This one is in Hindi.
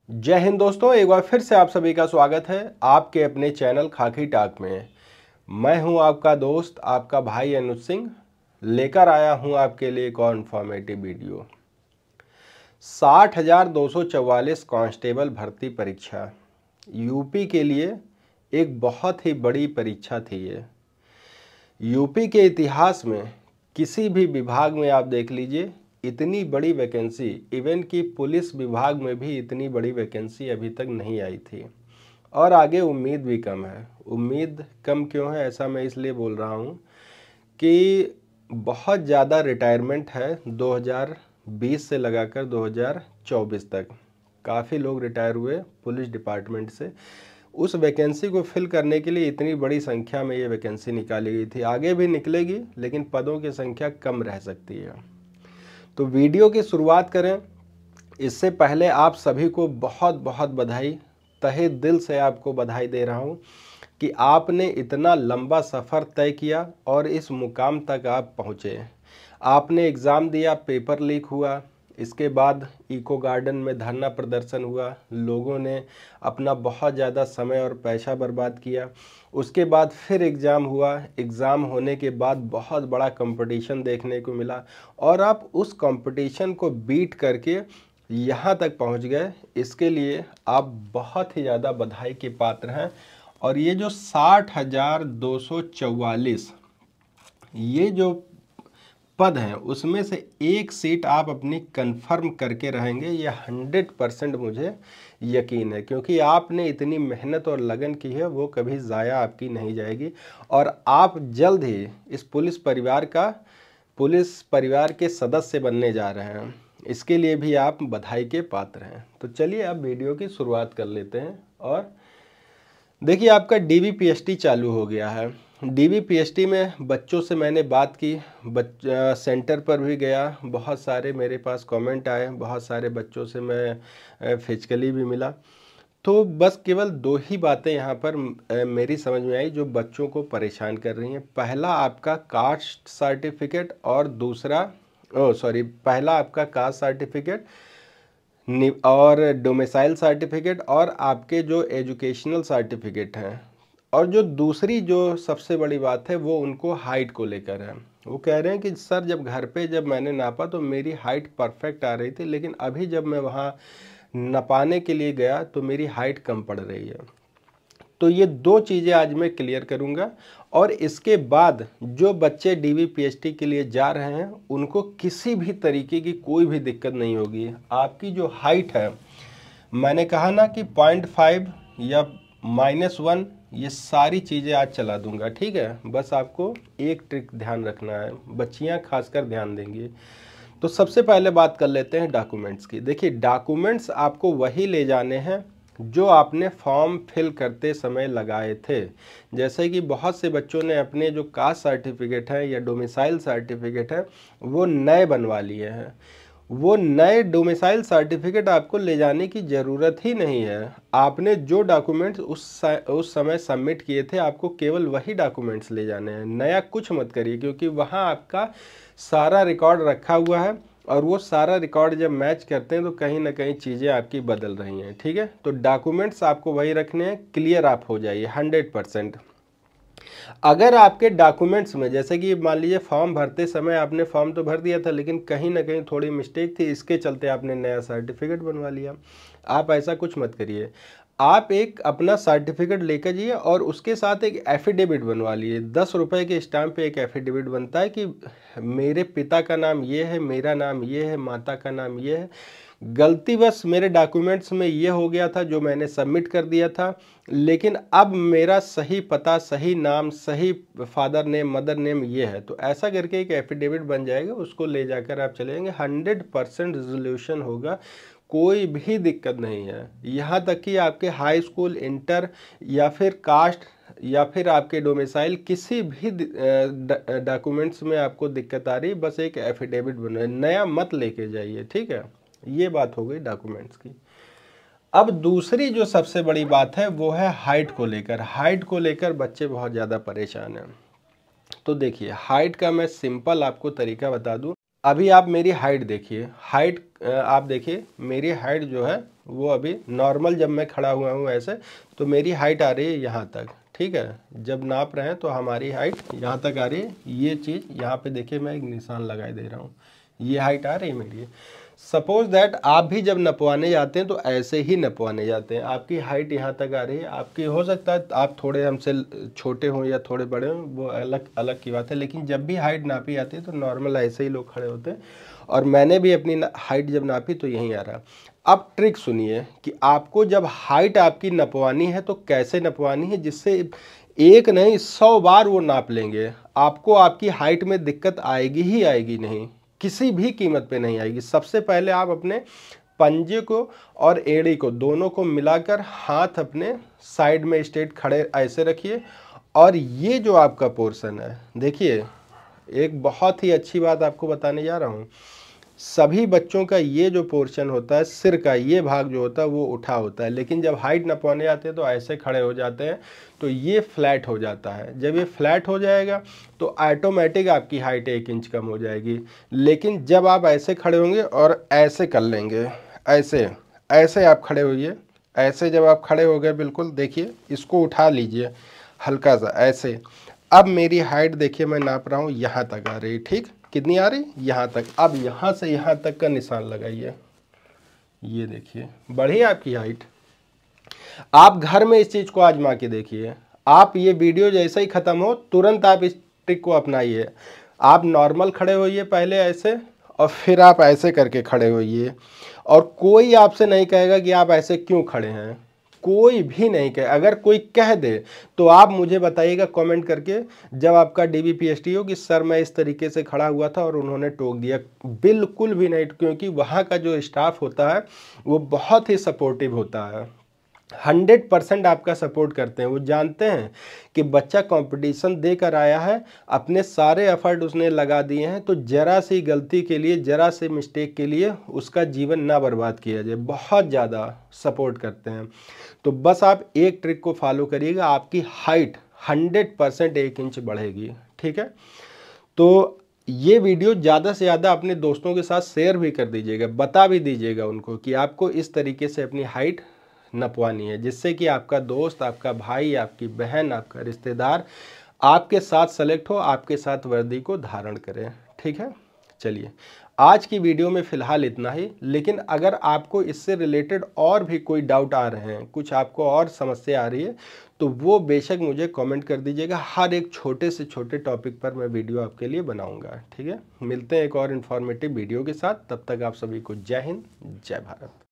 जय हिंद दोस्तों, एक बार फिर से आप सभी का स्वागत है आपके अपने चैनल खाकी टाक में। मैं हूं आपका दोस्त, आपका भाई अनुज सिंह, लेकर आया हूं आपके लिए एक और इन्फॉर्मेटिव वीडियो। 60,244 कांस्टेबल भर्ती परीक्षा यूपी के लिए एक बहुत ही बड़ी परीक्षा थी। ये यूपी के इतिहास में किसी भी विभाग में आप देख लीजिए, इतनी बड़ी वैकेंसी, इवन कि पुलिस विभाग में भी इतनी बड़ी वैकेंसी अभी तक नहीं आई थी। और आगे उम्मीद भी कम है। उम्मीद कम क्यों है, ऐसा मैं इसलिए बोल रहा हूँ कि बहुत ज़्यादा रिटायरमेंट है 2020 से लगाकर 2024 तक। काफ़ी लोग रिटायर हुए पुलिस डिपार्टमेंट से। उस वैकेंसी को फिल करने के लिए इतनी बड़ी संख्या में ये वैकेंसी निकाली गई थी। आगे भी निकलेगी, लेकिन पदों की संख्या कम रह सकती है। तो वीडियो की शुरुआत करें इससे पहले आप सभी को बहुत बहुत बधाई, तहे दिल से आपको बधाई दे रहा हूं कि आपने इतना लंबा सफ़र तय किया और इस मुकाम तक आप पहुंचे। आपने एग्ज़ाम दिया, पेपर लीक हुआ, इसके बाद इको गार्डन में धरना प्रदर्शन हुआ, लोगों ने अपना बहुत ज़्यादा समय और पैसा बर्बाद किया। उसके बाद फिर एग्ज़ाम हुआ, एग्ज़ाम होने के बाद बहुत बड़ा कंपटीशन देखने को मिला और आप उस कंपटीशन को बीट करके यहाँ तक पहुँच गए। इसके लिए आप बहुत ही ज़्यादा बधाई के पात्र हैं। और ये जो 60,244 ये जो पद हैं, उसमें से एक सीट आप अपनी कंफर्म करके रहेंगे, ये 100% मुझे यकीन है, क्योंकि आपने इतनी मेहनत और लगन की है, वो कभी ज़ाया आपकी नहीं जाएगी। और आप जल्द ही इस पुलिस परिवार के सदस्य बनने जा रहे हैं। इसके लिए भी आप बधाई के पात्र हैं। तो चलिए अब वीडियो की शुरुआत कर लेते हैं। और देखिए, आपका DVPST चालू हो गया है। DVPST में बच्चों से मैंने बात की, सेंटर पर भी गया, बहुत सारे मेरे पास कमेंट आए, बहुत सारे बच्चों से मैं फिजिकली भी मिला। तो बस केवल दो ही बातें यहाँ पर मेरी समझ में आई जो बच्चों को परेशान कर रही हैं। पहला आपका कास्ट सर्टिफिकेट और दूसरा पहला आपका कास्ट सर्टिफिकेट और डोमिसाइल सर्टिफिकेट और आपके जो एजुकेशनल सर्टिफिकेट हैं। और जो दूसरी जो सबसे बड़ी बात है वो उनको हाइट को लेकर है। वो कह रहे हैं कि सर, जब मैंने नापा तो मेरी हाइट परफेक्ट आ रही थी, लेकिन अभी जब मैं वहाँ नपाने के लिए गया तो मेरी हाइट कम पड़ रही है। तो ये दो चीज़ें आज मैं क्लियर करूँगा। और इसके बाद जो बच्चे DVPST के लिए जा रहे हैं उनको किसी भी तरीके की कोई भी दिक्कत नहीं होगी। आपकी जो हाइट है, मैंने कहा ना कि 0.5 या -1, ये सारी चीज़ें आज चला दूंगा, ठीक है। बस आपको एक ट्रिक ध्यान रखना है, बच्चियां खासकर ध्यान देंगी। तो सबसे पहले बात कर लेते हैं डॉक्यूमेंट्स की। देखिए, डॉक्यूमेंट्स आपको वही ले जाने हैं जो आपने फॉर्म फिल करते समय लगाए थे। जैसे कि बहुत से बच्चों ने अपने जो कास्ट सर्टिफिकेट है या डोमिसाइल सर्टिफिकेट है वो नए बनवा लिए हैं। वो नए डोमिसाइल सर्टिफिकेट आपको ले जाने की ज़रूरत ही नहीं है। आपने जो डॉक्यूमेंट्स उस समय सबमिट किए थे, आपको केवल वही डॉक्यूमेंट्स ले जाने हैं, नया कुछ मत करिए, क्योंकि वहाँ आपका सारा रिकॉर्ड रखा हुआ है और वो सारा रिकॉर्ड जब मैच करते हैं तो कहीं ना कहीं चीज़ें आपकी बदल रही हैं, ठीक है। तो डॉक्यूमेंट्स आपको वही रखने हैं, क्लियर आप हो जाइए 100%। अगर आपके डॉक्यूमेंट्स में, जैसे कि मान लीजिए फॉर्म भरते समय आपने फॉर्म तो भर दिया था, लेकिन कहीं ना कहीं थोड़ी मिस्टेक थी, इसके चलते आपने नया सर्टिफिकेट बनवा लिया, आप ऐसा कुछ मत करिए। आप एक अपना सर्टिफिकेट लेकर जाइए और उसके साथ एक एफिडेविट बनवा लिए। 10 रुपये के स्टाम्प पे एक एफिडेविट बनता है कि मेरे पिता का नाम ये है, मेरा नाम ये है, माता का नाम ये है, गलती बस मेरे डॉक्यूमेंट्स में ये हो गया था जो मैंने सबमिट कर दिया था, लेकिन अब मेरा सही पता, सही नाम, सही फादर नेम, मदर नेम ये है। तो ऐसा करके एक एफिडेविट बन जाएगा, उसको ले जाकर आप चलेंगे, 100% रिजोल्यूशन होगा, कोई भी दिक्कत नहीं है। यहाँ तक कि आपके हाई स्कूल, इंटर या फिर कास्ट या फिर आपके डोमिसाइल, किसी भी डॉक्यूमेंट्स में आपको दिक्कत आ रही, बस एक एफिडेविट बना, नया मत लेके जाइए, ठीक है। ये बात हो गई डॉक्यूमेंट्स की। अब दूसरी जो सबसे बड़ी बात है वो है हाइट को लेकर। हाइट को लेकर बच्चे बहुत ज़्यादा परेशान हैं। तो देखिए, हाइट का मैं सिंपल आपको तरीका बता दूं। अभी आप मेरी हाइट देखिए, हाइट आप देखिए मेरी हाइट जो है वो अभी नॉर्मल, जब मैं खड़ा हुआ हूँ ऐसे, तो मेरी हाइट आ रही है यहाँ तक, ठीक है। जब नाप रहे हैं तो हमारी हाइट यहाँ तक आ रही है। ये चीज़ यहाँ पे देखिए, मैं एक निशान लगाए दे रहा हूँ, ये हाइट आ रही है मेरी। सपोज दैट आप भी जब नपवाने जाते हैं तो ऐसे ही नपवाने जाते हैं, आपकी हाइट यहाँ तक आ रही है। आपकी हो सकता है आप थोड़े हमसे छोटे हों या थोड़े बड़े हों, वो अलग अलग की बात है, लेकिन जब भी हाइट नापी जाती है तो नॉर्मल ऐसे ही लोग खड़े होते हैं। और मैंने भी अपनी हाइट जब नापी तो यहीं आ रहा। अब ट्रिक सुनिए कि आपको जब हाइट आपकी नपवानी है तो कैसे नपवानी है, जिससे एक नहीं 100 बार वो नाप लेंगे, आपको आपकी हाइट में दिक्कत आएगी ही आएगी नहीं, किसी भी कीमत पे नहीं आएगी। सबसे पहले आप अपने पंजे को और एड़ी को दोनों को मिलाकर हाथ अपने साइड में स्ट्रेट खड़े ऐसे रखिए। और ये जो आपका पोर्शन है, देखिए एक बहुत ही अच्छी बात आपको बताने जा रहा हूँ। सभी बच्चों का ये जो पोर्शन होता है, सिर का ये भाग जो होता है वो उठा होता है, लेकिन जब हाइट नपवाने आते हैं तो ऐसे खड़े हो जाते हैं, तो ये फ्लैट हो जाता है। जब ये फ्लैट हो जाएगा तो ऑटोमेटिक आपकी हाइट 1 इंच कम हो जाएगी। लेकिन जब आप ऐसे खड़े होंगे और ऐसे कर लेंगे, ऐसे ऐसे आप खड़े होइए, ऐसे जब आप खड़े हो गए बिल्कुल, देखिए इसको उठा लीजिए हल्का सा ऐसे। अब मेरी हाइट देखिए मैं नाप रहा हूँ, यहाँ तक आ रही, ठीक, कितनी आ रही, यहाँ तक। अब यहाँ से यहाँ तक का निशान लगाइए, ये देखिए बढ़ी आपकी हाइट। आप घर में इस चीज़ को आजमा के देखिए। आप ये वीडियो जैसे ही ख़त्म हो तुरंत आप इस ट्रिक को अपनाइए। आप नॉर्मल खड़े होइए पहले ऐसे, और फिर आप ऐसे करके खड़े होइए। और कोई आपसे नहीं कहेगा कि आप ऐसे क्यों खड़े हैं, कोई भी नहीं कहे। अगर कोई कह दे तो आप मुझे बताइएगा कमेंट करके, जब आपका DBPST हो, कि सर मैं इस तरीके से खड़ा हुआ था और उन्होंने टोक दिया। बिल्कुल भी नहीं, क्योंकि वहाँ का जो स्टाफ होता है वो बहुत ही सपोर्टिव होता है, 100% आपका सपोर्ट करते हैं। वो जानते हैं कि बच्चा कंपटीशन देकर आया है, अपने सारे एफर्ट उसने लगा दिए हैं, तो ज़रा सी गलती के लिए, ज़रा से मिस्टेक के लिए उसका जीवन ना बर्बाद किया जाए। बहुत ज़्यादा सपोर्ट करते हैं। तो बस आप एक ट्रिक को फॉलो करिएगा, आपकी हाइट 100% 1 इंच बढ़ेगी, ठीक है। तो ये वीडियो ज़्यादा से ज़्यादा अपने दोस्तों के साथ शेयर भी कर दीजिएगा, बता भी दीजिएगा उनको कि आपको इस तरीके से अपनी हाइट नपवानी है, जिससे कि आपका दोस्त, आपका भाई, आपकी बहन, आपका रिश्तेदार आपके साथ सेलेक्ट हो, आपके साथ वर्दी को धारण करें, ठीक है। चलिए आज की वीडियो में फ़िलहाल इतना ही, लेकिन अगर आपको इससे रिलेटेड और भी कोई डाउट आ रहे हैं, कुछ आपको और समस्या आ रही है, तो वो बेशक मुझे कमेंट कर दीजिएगा। हर एक छोटे से छोटे टॉपिक पर मैं वीडियो आपके लिए बनाऊंगा, ठीक है। मिलते हैं एक और इन्फॉर्मेटिव वीडियो के साथ, तब तक आप सभी को जय हिंद, जय भारत।